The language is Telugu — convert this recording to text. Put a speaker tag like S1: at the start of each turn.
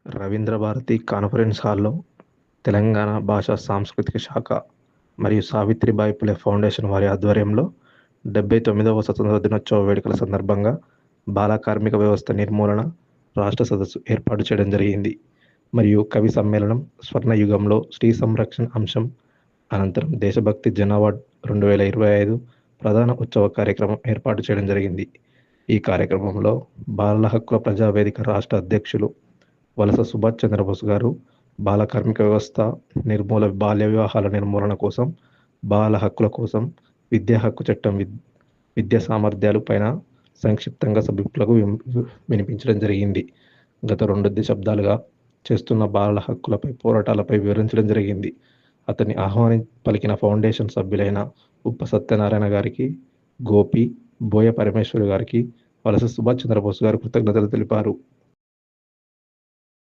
S1: రవీంద్ర భారతి కాన్ఫరెన్స్ హాల్లో తెలంగాణ భాషా సాంస్కృతిక శాఖ మరియు సావిత్రిబాయి పులే ఫౌండేషన్ వారి ఆధ్వర్యంలో 79వ స్వతంత్ర దినోత్సవ వేడుకల సందర్భంగా బాల కార్మిక వ్యవస్థ నిర్మూలన రాష్ట్ర సదస్సు ఏర్పాటు చేయడం జరిగింది. మరియు కవి సమ్మేళనం స్వర్ణయుగంలో స్త్రీ సంరక్షణ అంశం అనంతరం దేశభక్తి జన్ అవార్డ్ 2025 ప్రధాన ఉత్సవ కార్యక్రమం ఏర్పాటు చేయడం జరిగింది. ఈ కార్యక్రమంలో బాలల హక్కుల ప్రజావేదిక రాష్ట్ర అధ్యక్షులు వలస సుభాష్ చంద్రబోస్ గారు బాల కార్మిక వ్యవస్థ బాల్య వివాహాల నిర్మూలన కోసం, బాల హక్కుల కోసం, విద్యా హక్కు చట్టం, విద్యా సామర్థ్యాలు పైన సంక్షిప్తంగా సభ్యులకు వినిపించడం జరిగింది. గత 2 దశాబ్దాలుగా చేస్తున్న బాలల హక్కులపై పోరాటాలపై వివరించడం జరిగింది. అతన్ని పలికిన ఫౌండేషన్ సభ్యులైన ఉప్ప సత్యనారాయణ గారికి, గోపి, బోయ పరమేశ్వర్ గారికి వలస సుభాష్ చంద్రబోస్ గారు కృతజ్ఞతలు తెలిపారు.